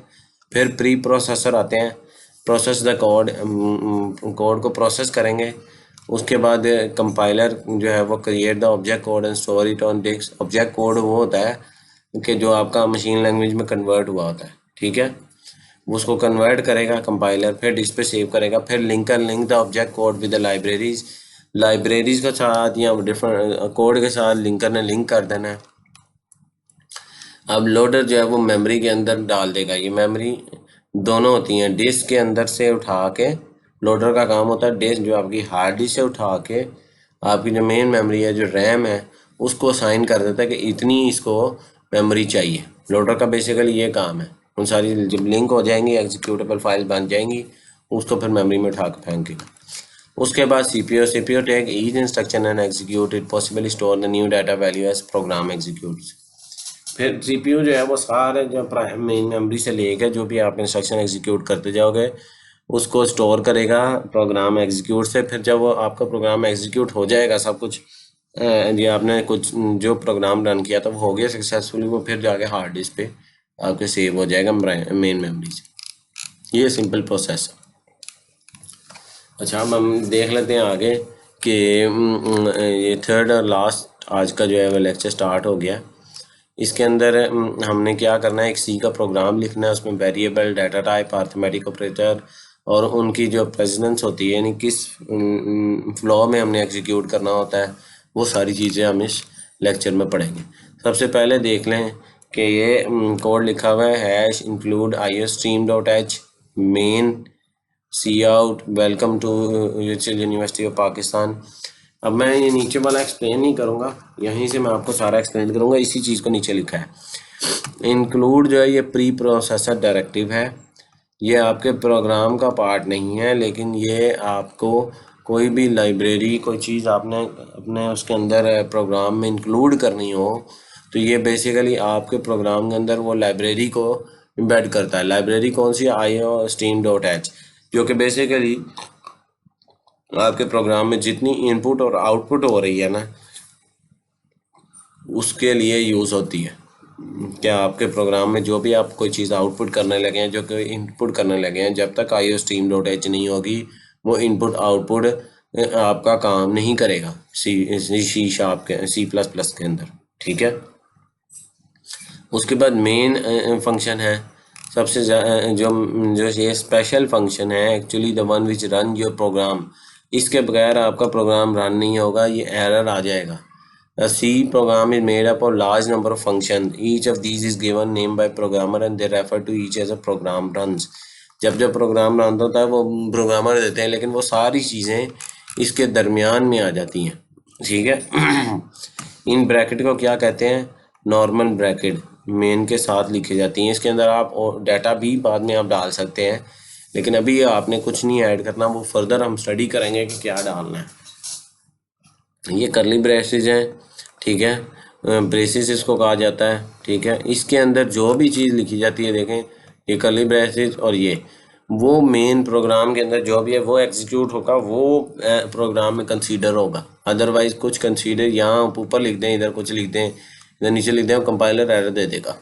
Speaker 1: फिर प्री प्रोसेसर आते हैं, प्रोसेस द कोड, कोड को प्रोसेस करेंगे। उसके बाद कंपाइलर जो है वो create the object code and store it on disk. Object code वो होता है कि जो आपका मशीन लैंग्वेज में कन्वर्ट हुआ होता है, ठीक है, उसको कन्वर्ट करेगा कंपाइलर, फिर डिस्क पे सेव करेगा, फिर link the object code with the libraries के साथ या डिफरेंट कोड के साथ लिंकर ने लिंक कर देना है। अब लोडर जो है वो मेमोरी के अंदर डाल देगा। ये मेमोरी दोनों होती हैं, डिस्क के अंदर से उठा के, लोडर का काम होता है डिस्क जो आपकी हार्ड डिस्क से उठा के आपकी जो मेन मेमोरी है, जो रैम है, उसको असाइन कर देता है कि इतनी इसको मेमोरी चाहिए। लोडर का बेसिकली ये काम है। उन सारी जब लिंक हो जाएंगी, एग्जीक्यूटेबल फाइल बन जाएंगी, उसको फिर मेमोरी में उठा के फेंकेगा। उसके बाद CPU take each instruction and execute it, possibly store the new data value as program executes. फिर सीपीयू जो है वो सारे जो मेन मेमोरी से लेकर जो भी आप इंस्ट्रक्शन एग्जीक्यूट करते जाओगे उसको स्टोर करेगा प्रोग्राम एग्जीक्यूट से। फिर जब वो आपका प्रोग्राम एग्जीक्यूट हो जाएगा, सब कुछ ये आपने कुछ जो प्रोग्राम रन किया था वो हो गया सक्सेसफुली, वो फिर जाके हार्ड डिस्क पे आपके सेव हो जाएगा मेन मेमोरी से। ये सिंपल प्रोसेस है। अच्छा, अब हम देख लेते हैं आगे कि ये थर्ड और लास्ट आज का जो है वो लेक्चर स्टार्ट हो गया। इसके अंदर हमने क्या करना है, एक सी का प्रोग्राम लिखना है, उसमें variable, data type, arithmetic operator और उनकी जो प्रेसिडेंस होती है, यानी किस फ्लो में हमने एग्जीक्यूट करना होता है, वो सारी चीज़ें हम इस लेक्चर में पढ़ेंगे। सबसे पहले देख लें कि ये कोड लिखा हुआ है hash include iostream.h main cout welcome to university of Pakistan. अब मैं ये नीचे वाला एक्सप्लेन नहीं करूँगा, यहीं से मैं आपको सारा एक्सप्लेन करूँगा। इसी चीज़ को नीचे लिखा है। इंक्लूड जो है ये प्री प्रोसेसर डायरेक्टिव है, ये आपके प्रोग्राम का पार्ट नहीं है, लेकिन ये आपको कोई भी लाइब्रेरी, कोई चीज़ आपने अपने उसके अंदर प्रोग्राम में इंक्लूड करनी हो तो ये बेसिकली आपके प्रोग्राम के अंदर वो लाइब्रेरी को इम्बेड करता है। लाइब्रेरी कौन सी? iostream.h, जो कि बेसिकली आपके प्रोग्राम में जितनी इनपुट और आउटपुट हो रही है ना, उसके लिए यूज़ होती है। क्या आपके प्रोग्राम में जो भी आप कोई चीज़ आउटपुट करने लगे हैं, जो कि इनपुट करने लगे हैं, जब तक iostream.h नहीं होगी वो इनपुट आउटपुट आपका काम नहीं करेगा सी शार्प के C++ के अंदर, ठीक है। उसके बाद मेन फंक्शन है सबसे जो ये स्पेशल फंक्शन है, actually the one which run your program. इसके बगैर आपका प्रोग्राम रन नहीं होगा, ये एरर आ जाएगा। A C program is made up of large number of functions. Each of these is given name by programmer and they refer to each as a program runs. जब program run होता है वो programmer देते हैं, लेकिन वो सारी चीज़ें इसके दरमियान में आ जाती हैं, ठीक है। इन ब्रैकेट को क्या कहते हैं? नॉर्मल ब्रैकेट मेन के साथ लिखी जाती हैं। इसके अंदर आप डाटा भी बाद में आप डाल सकते हैं, लेकिन अभी आपने कुछ नहीं ऐड करना, वो फर्दर हम स्टडी करेंगे कि क्या डालना है। ये करली ब्रेसेस हैं, ठीक है, ब्रेसेस इसको कहा जाता है, ठीक है। इसके अंदर जो भी चीज़ लिखी जाती है, देखें ये करली ब्रेसेस और ये वो मेन प्रोग्राम के अंदर जो भी है वो एग्जीक्यूट होगा, वो प्रोग्राम में कंसीडर होगा। अदरवाइज कुछ कंसीडर यहाँ ऊपर लिख दें, इधर कुछ लिख दें, इधर नीचे लिख दें, कंपाइलर एरर दे देगा।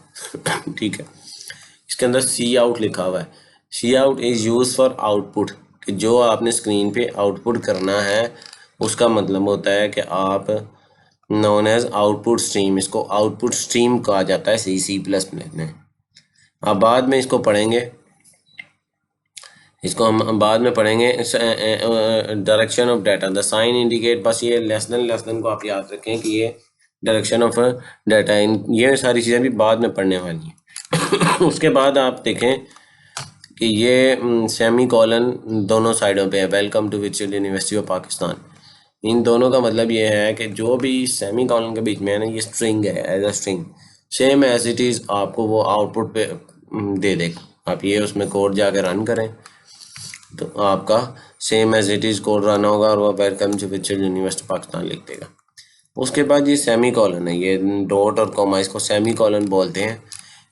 Speaker 1: ठीक है। इसके अंदर सी आउट लिखा हुआ है। C out is use for output, कि जो आपने स्क्रीन पे आउटपुट करना है उसका मतलब होता है कि आप नोन एज आउटपुट स्ट्रीम, इसको आउटपुट स्ट्रीम कहा जाता है C++ में। अब बाद में इसको पढ़ेंगे, इसको हम बाद में पढ़ेंगे। Direction of data, the sign indicate, बस ये लेस देन को आप याद रखें कि ये डायरेक्शन ऑफ डाटा, ये सारी चीज़ें भी बाद में पढ़ने वाली हैं। उसके बाद आप देखें कि ये सेमी कॉलन दोनों साइडों पे है, welcome to which university of Pakistan. इन दोनों का मतलब ये है कि जो भी सेमी कॉलन के बीच में है ना, ये स्ट्रिंग है, as a string, same as it is आपको वो आउटपुट पे दे देगा। आप ये उसमें कोड जाके रन करें तो आपका same as it is code run होगा और वो welcome to which university Pakistan लिख देगा। उसके बाद ये सेमी कॉलन है, ये डॉट और कॉमा, इसको सेमी कॉलन बोलते हैं।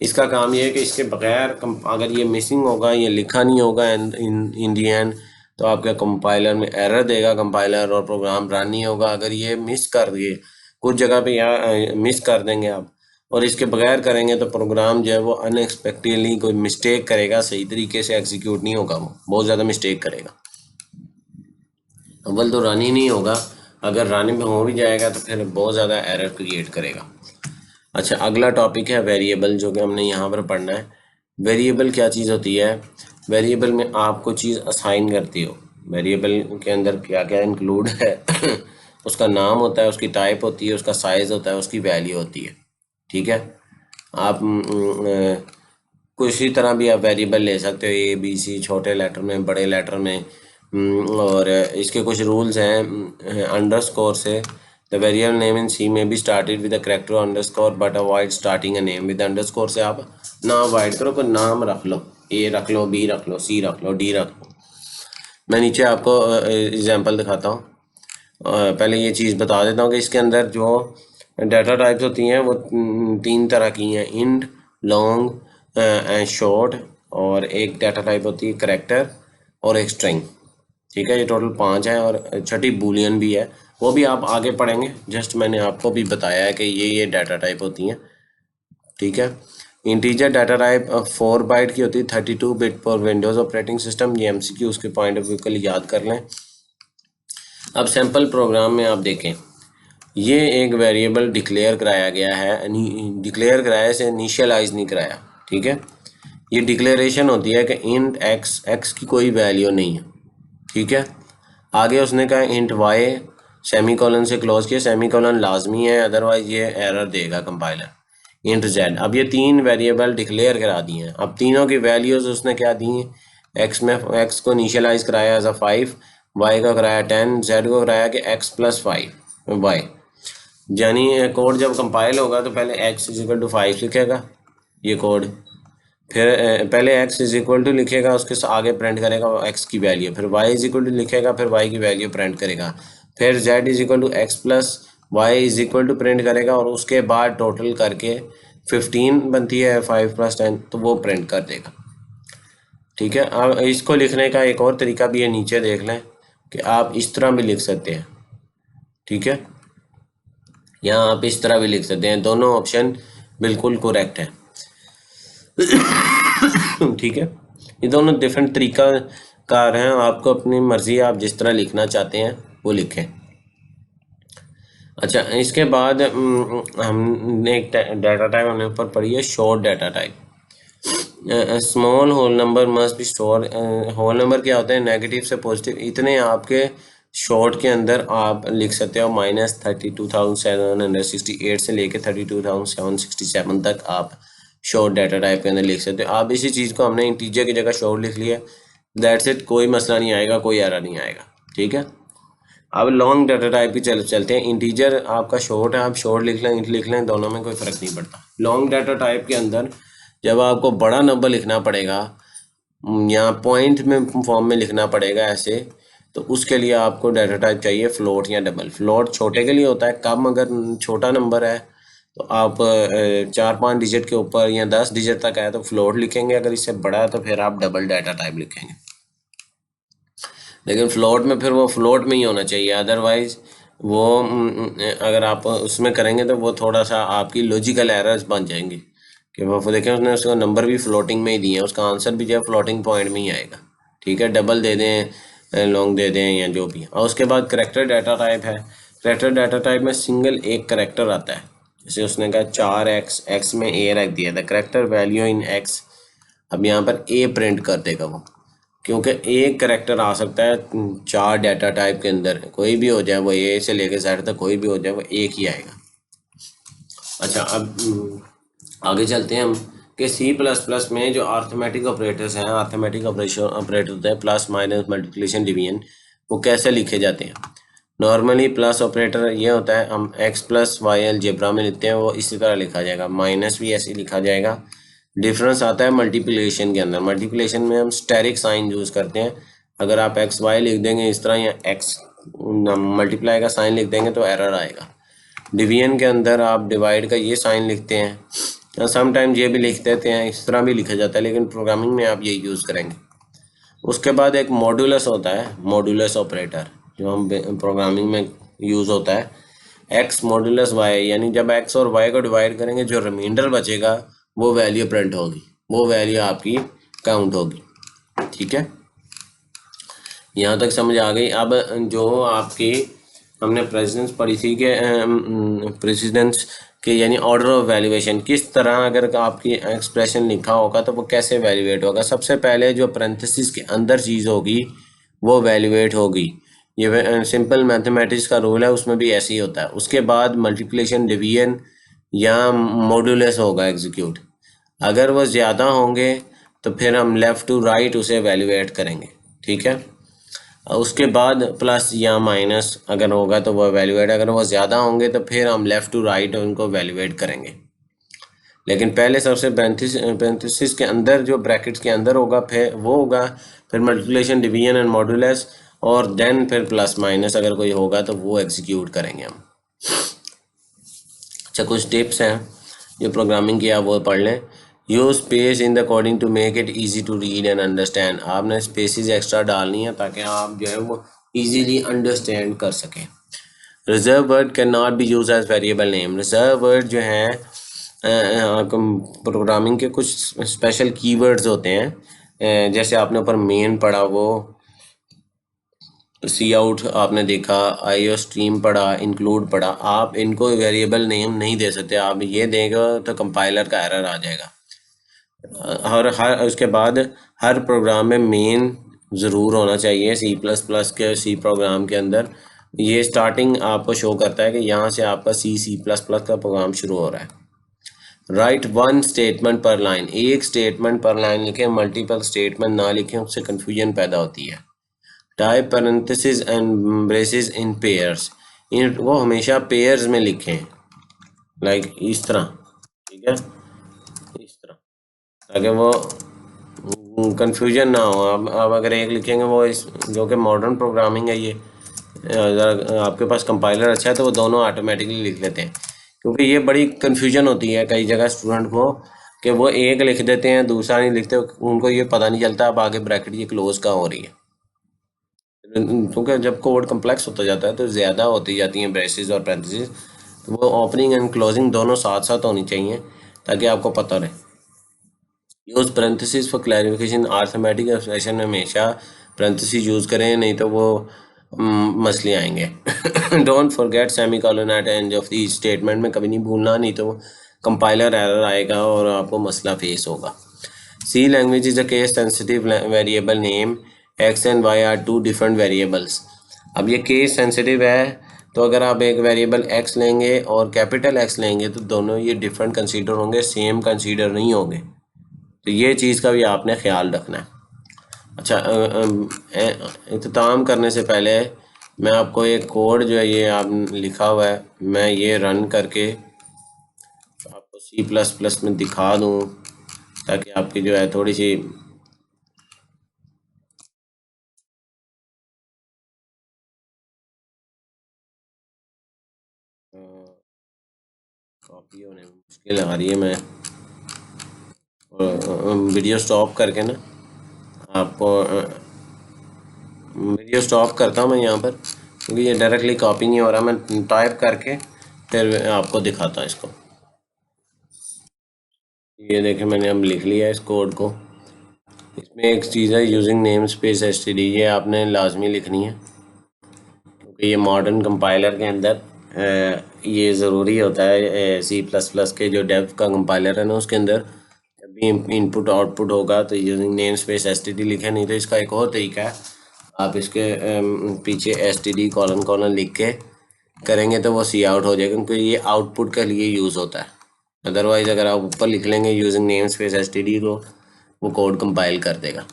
Speaker 1: इसका काम ये है कि इसके बगैर अगर ये मिसिंग होगा, ये लिखा नहीं होगा इन दी एंड, तो आपके कंपाइलर में एरर देगा कंपाइलर और प्रोग्राम रन नहीं होगा। अगर ये मिस कर दिए कुछ जगह पे, या मिस कर देंगे आप और इसके बगैर करेंगे तो प्रोग्राम जो है वो अनएक्सपेक्टेडली कोई मिस्टेक करेगा, सही तरीके से एग्जीक्यूट नहीं होगा, वो बहुत ज़्यादा मिस्टेक करेगा। अव्वल तो रन ही नहीं होगा, अगर रन में हो भी जाएगा तो फिर बहुत ज़्यादा एरर क्रिएट करेगा। अच्छा, अगला टॉपिक है वेरिएबल, जो कि हमने यहाँ पर पढ़ना है। वेरिएबल क्या चीज़ होती है? वेरिएबल में आपको चीज़ असाइन करती हो। वेरिएबल के अंदर क्या क्या इंक्लूड है उसका नाम होता है, उसकी टाइप होती है, उसका साइज़ होता है, उसकी वैल्यू होती है। ठीक है, आप किसी तरह भी आप वेरिएबल ले सकते हो, ए बी सी, छोटे लेटर में, बड़े लेटर में। और इसके कुछ रूल्स हैं। अंडरस्कोर से द वेरिएबल नेम इन सी में be started with the character underscore but avoid starting a name with underscore. से आप ना अवॉइड करो, कोई नाम रख लो, ए रख लो, बी रख लो, सी रख लो, डी रख लो। मैं नीचे आपको एग्जांपल दिखाता हूँ। पहले ये चीज़ बता देता हूँ कि इसके अंदर जो डाटा टाइप्स होती हैं वो 3 तरह की हैं, इंट, लॉन्ग एंड शॉर्ट, और एक डाटा टाइप होती है करेक्टर, और एक स्ट्रिंग। ठीक है, ये टोटल 5 है, और छठी बूलियन भी है, वो भी आप आगे पढ़ेंगे। जस्ट मैंने आपको भी बताया है कि ये डाटा टाइप होती हैं। ठीक है, इंटीजर डाटा टाइप 4 बाइट की होती है, 32 bit for Windows operating system. ये MCQ उसके पॉइंट ऑफ व्यू के लिए याद कर लें। अब सैम्पल प्रोग्राम में आप देखें, ये एक वेरिएबल डिक्लेयर कराया गया है, डिक्लेयर कराया से इनिशियलाइज नहीं कराया। ठीक है, ये डिक्लेरेशन होती है कि इंट एक्स की कोई वैल्यू नहीं है। ठीक है, आगे उसने कहा इंट वाई, सेमी कॉलन से क्लोज किया, सेमी कॉलन लाजमी है, अदरवाइज ये एरर देगा कंपाइलर। इंट जेड, अब ये 3 वेरिएबल डिक्लेयर करा दिए हैं। अब तीनों की वैल्यूज उसने क्या दी हैं? एक्स में एक्स को इनिशियलाइज कराया एज अ 5, वाई को कराया 10, जेड को कराया कि x+5 वाई। यानी कोड जब कंपाइल होगा तो पहले x=5 लिखेगा ये कोड, फिर पहले x=2 लिखेगा, उसके आगे प्रिंट करेगा x की वैल्यू, फिर y= लिखेगा, फिर y की वैल्यू प्रिंट करेगा, फिर z=x+y= प्रिंट करेगा, और उसके बाद टोटल करके 15 बनती है, 5+10, तो वो प्रिंट कर देगा। ठीक है, अब इसको लिखने का एक और तरीका भी है, नीचे देख लें कि आप इस तरह भी लिख सकते हैं। ठीक है, यहाँ आप इस तरह भी लिख सकते हैं, दोनों ऑप्शन बिल्कुल करेक्ट है। ठीक है, ये दोनों डिफरेंट तरीका कार हैं, आपको अपनी मर्जी, आप जिस तरह लिखना चाहते हैं वो लिखें। अच्छा, इसके बाद हमने एक डाटा टाइप हमने ऊपर पढ़ी है, short data type. Small whole number must be store. Whole number क्या होते हैं? नेगेटिव से पॉजिटिव, इतने आपके शॉर्ट के अंदर आप लिख सकते हो। -32,768 से लेके 32,767 तक आप शॉर्ट डाटा टाइप के अंदर लिख सकते हो। आप इसी चीज़ को हमने इंटीजर की जगह शॉर्ट लिख लिया, दैट्स इट, कोई मसला नहीं आएगा, कोई एरर नहीं आएगा। ठीक है, अब लॉन्ग डाटा टाइप की चलते हैं। इंटीजर आपका शॉर्ट है, आप शॉर्ट लिख लें, इंट लिख लें, दोनों में कोई फ़र्क नहीं पड़ता। लॉन्ग डाटा टाइप के अंदर जब आपको बड़ा नंबर लिखना पड़ेगा या पॉइंट में फॉर्म में लिखना पड़ेगा ऐसे, तो उसके लिए आपको डाटा टाइप चाहिए फ्लोट या डबल। फ्लोट छोटे के लिए होता है, कम अगर छोटा नंबर है तो आप 4-5 डिजिट के ऊपर या 10 डिजिट तक है तो फ्लोट लिखेंगे, अगर इससे बड़ा है तो फिर आप डबल डाटा टाइप लिखेंगे। लेकिन फ्लोट में फिर वो फ्लोट में ही होना चाहिए, अदरवाइज वो अगर आप उसमें करेंगे तो वो थोड़ा सा आपकी लॉजिकल एरर्स बन जाएंगी कि वो देखें उसने उसका नंबर भी फ्लोटिंग में ही दिए हैं, उसका आंसर भी जो है फ्लोटिंग पॉइंट में ही आएगा। ठीक है, डबल दे दें, लॉन्ग दे दें, या जो भी। और उसके बाद करेक्टर डाटा टाइप है। करेक्टर डाटा टाइप में सिंगल एक करेक्टर आता है, जैसे उसने कहा 4x, x में a रख दिया, the character value in x। अब यहाँ पर a प्रिंट कर देगा वो, क्योंकि एक करेक्टर आ सकता है 4 डाटा टाइप के अंदर, कोई भी हो जाए, वो ए से लेके जेड तक कोई भी हो जाए, वो एक ही आएगा। अच्छा, अब आगे चलते हैं हम कि C++ में जो अर्थमेटिक ऑपरेटर्स हैं, अर्थमेटिक ऑपरेटर होते हैं, प्लस, माइनस, मल्टीप्लिकेशन, डिवीजन, वो कैसे लिखे जाते हैं? नॉर्मली प्लस ऑपरेटर ये होता है, हम x+y अलजेब्रा में लिखते हैं, वो इसी तरह लिखा जाएगा, माइनस भी ऐसे लिखा जाएगा। डिफरेंस आता है मल्टीप्लिकेशन के अंदर। मल्टीप्लिकेशन में हम स्टेरिक साइन यूज़ करते हैं, अगर आप XY लिख देंगे इस तरह, या x मल्टीप्लाई का साइन लिख देंगे तो एरर आएगा। डिवीजन के अंदर आप डिवाइड का ये साइन लिखते हैं, समटाइम्स ये भी लिख देते हैं, इस तरह भी लिखा जाता है, लेकिन प्रोग्रामिंग में आप ये यूज़ करेंगे। उसके बाद एक मॉड्यूलस होता है, मॉड्यूलस ऑपरेटर, जो हम प्रोग्रामिंग में यूज़ होता है। x मॉड्यूलस y, यानी जब x और y को डिवाइड करेंगे, जो रिमाइंडर बचेगा वो वैल्यू प्रिंट होगी, वो वैल्यू आपकी काउंट होगी। ठीक है, यहाँ तक समझ आ गई। अब जो आपकी हमने प्रेसिडेंस पढ़ी थी कि प्रेसिडेंस के यानी ऑर्डर ऑफ वैल्यूएशन किस तरह अगर आपकी एक्सप्रेशन लिखा होगा तो वो कैसे वैल्यूएट होगा। सबसे पहले जो पैरेंथेसिस के अंदर चीज़ होगी वो वैल्यूएट होगी। ये सिंपल मैथमेटिक्स का रूल है, उसमें भी ऐसे ही होता है। उसके बाद मल्टीप्लिकेशन डिवीजन या मॉड्यूलस होगा एग्जीक्यूट। अगर वो ज़्यादा होंगे तो फिर हम लेफ़्ट टू राइट उसे वैल्यूएट करेंगे, ठीक है। उसके बाद प्लस या माइनस अगर होगा तो वो वैल्यूएट, अगर वो ज़्यादा होंगे तो फिर हम लेफ़्ट टू राइट उनको वैल्यूएट करेंगे। लेकिन पहले सबसे पैरेंथेसिस के अंदर जो ब्रैकेट्स के अंदर होगा फिर वो होगा, फिर मल्टीप्लिकेशन डिवीजन एंड मॉड्यूलस, और देन फिर प्लस माइनस अगर कोई होगा तो वो एग्जीक्यूट करेंगे हम। अच्छा, कुछ टिप्स हैं जो प्रोग्रामिंग की आप वो पढ़ लें। Use space in the coding to make it easy to read and understand. आपने स्पेसिस एक्स्ट्रा डालनी है ताकि आप जो है वो इजीली अंडरस्टैंड कर सकें। Reserve word can not be use as variable name. Reserve word जो हैं प्रोग्रामिंग के कुछ स्पेशल कीवर्ड्स होते हैं। जैसे आपने ऊपर मेन पढ़ा, वो सी आउट आपने देखा, आईओ स्ट्रीम पढ़ा, इंक्लूड पढ़ा। आप इनको वेरिएबल नेम नहीं दे सकते। आप ये देंगे तो कंपाइलर का एरर आ जाएगा। हर उसके बाद हर प्रोग्राम में मेन ज़रूर होना चाहिए। सी प्लस प्लस के सी प्रोग्राम के अंदर ये स्टार्टिंग आपको शो करता है कि यहाँ से आपका सी प्लस प्लस का प्रोग्राम शुरू हो रहा है। राइट वन स्टेटमेंट पर लाइन। एक स्टेटमेंट पर लाइन लिखें, मल्टीपल स्टेटमेंट ना लिखें, उससे कन्फ्यूजन पैदा होती है। Type parenthesis and braces in pairs. इन वो हमेशा पेयर्स में लिखें, लाइक इस तरह, ठीक है, इस तरह, ताकि वो कंफ्यूजन ना हो। अब अगर एक लिखेंगे वो इस जो कि मॉडर्न प्रोग्रामिंग है, ये अगर आपके पास कंपाइलर अच्छा है तो वो दोनों ऑटोमेटिकली लिख लेते हैं, क्योंकि ये बड़ी कंफ्यूजन होती है कई जगह स्टूडेंट को कि वो एक लिख देते हैं दूसरा नहीं लिखते, उनको ये पता नहीं चलता अब आगे ब्रैकेट ये क्लोज कहाँ हो रही है। क्योंकि जब कोड कम्प्लेक्स होता जाता है तो ज़्यादा होती जाती हैं ब्रेसेस और पैरेंथेसिस, तो वो ओपनिंग एंड क्लोजिंग दोनों साथ साथ होनी चाहिए ताकि आपको पता रहे। Use parenthesis for clarification. Arithmetic expression में हमेशा पैरेंथेसिस यूज़ करें, नहीं तो वो मसले आएंगे। Don't forget semicolon at end of the statement में कभी नहीं भूलना, नहीं तो कंपाइलर एरर आएगा और आपको मसला फेस होगा। C language is a case sensitive variable name. X and Y are two different variables. अब ये केस सेंसिटिव है, तो अगर आप एक वेरिएबल एक्स लेंगे और कैपिटल एक्स लेंगे तो दोनों ये डिफरेंट कंसीडर होंगे, सेम कंसीडर नहीं होंगे। तो ये चीज़ का भी आपने ख्याल रखना है। अच्छा, इख्तिताम करने से पहले मैं आपको एक कोड जो है ये आप लिखा हुआ है, मैं ये रन करके आपको सी प्लस प्लस में दिखा दूँ ताकि आपकी जो है थोड़ी सी कॉपी होने में मुश्किल आ रही है। मैं वीडियो स्टॉप करके ना आपको वीडियो स्टॉप करता हूँ मैं यहाँ पर, क्योंकि ये डायरेक्टली कॉपी नहीं हो रहा। मैं टाइप करके फिर आपको दिखाता हूँ इसको। ये देखें, मैंने अब लिख लिया इस कोड को। इसमें एक चीज़ है यूजिंग नेम स्पेस एसटीडी, ये आपने लाजमी लिखनी है क्योंकि ये मॉडर्न कंपाइलर के अंदर ये ज़रूरी होता है। सी प्लस प्लस के जो डेव का कंपाइलर है ना, उसके अंदर जब भी इनपुट आउटपुट होगा तो यूजिंग नेम स्पेस एसटीडी लिखें। नहीं तो इसका एक और तरीका है, आप इसके पीछे एसटीडी कॉलन कॉलन लिख के करेंगे तो वो सी आउट हो जाएगा, क्योंकि ये आउटपुट के लिए यूज़ होता है। अदरवाइज़ अगर आप ऊपर लिख लेंगे यूजिंग नेम स्पेस एसटीडी तो वो कोड कंपाइल कर देगा।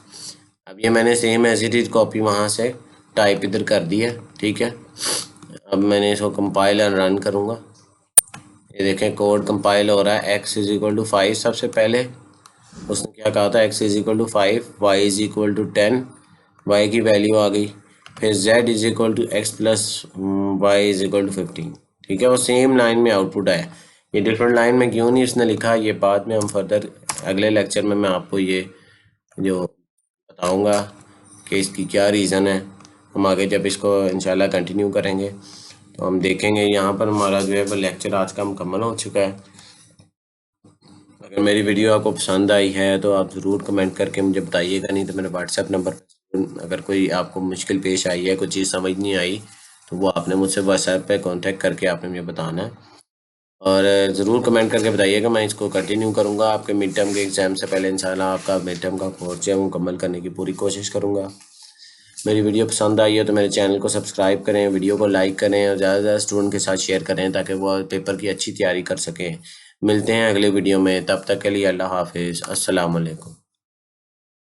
Speaker 1: अब ये मैंने same as it is copy वहाँ से टाइप इधर कर दी है, ठीक है। अब मैंने इसको कंपाइल एंड रन करूँगा। ये देखें कोड कंपाइल हो रहा है। x इज इक्वल टू 5 सबसे पहले उसने क्या कहा था, x is equal to 5, y is equal to 10, y की वैल्यू आ गई। फिर z is equal to x plus y is equal to 15, ठीक है। वो सेम लाइन में आउटपुट आया। ये डिफरेंट लाइन में क्यों नहीं इसने लिखा, ये बाद में हम फर्दर अगले लेक्चर में मैं आपको ये जो बताऊंगा कि इसकी क्या रीज़न है। हम आगे जब इसको इंशाल्लाह कंटिन्यू करेंगे तो हम देखेंगे। यहाँ पर हमारा जो है वो लेक्चर आज का मुकम्मल हो चुका है। अगर मेरी वीडियो आपको पसंद आई है तो आप ज़रूर कमेंट करके मुझे बताइएगा, नहीं तो मेरे व्हाट्सएप नंबर अगर कोई आपको मुश्किल पेश आई है, कोई चीज़ समझ नहीं आई, तो वो आपने मुझसे व्हाट्सएप पे कांटेक्ट करके आपने मुझे बताना है। और ज़रूर कमेंट करके बताइएगा, मैं इसको कंटिन्यू करूँगा। आपके मिड टर्म के एग्ज़ाम से पहले इंशाल्लाह आपका मिड टर्म का कोर्स है वो मुकम्मल करने की पूरी कोशिश करूँगा। मेरी वीडियो पसंद आई है तो मेरे चैनल को सब्सक्राइब करें, वीडियो को लाइक करें और ज़्यादा से ज़्यादा स्टूडेंट के साथ शेयर करें ताकि वो पेपर की अच्छी तैयारी कर सकें। मिलते हैं अगले वीडियो में, तब तक के लिए अल्लाह हाफिज़, अस्सलाम वालेकुम।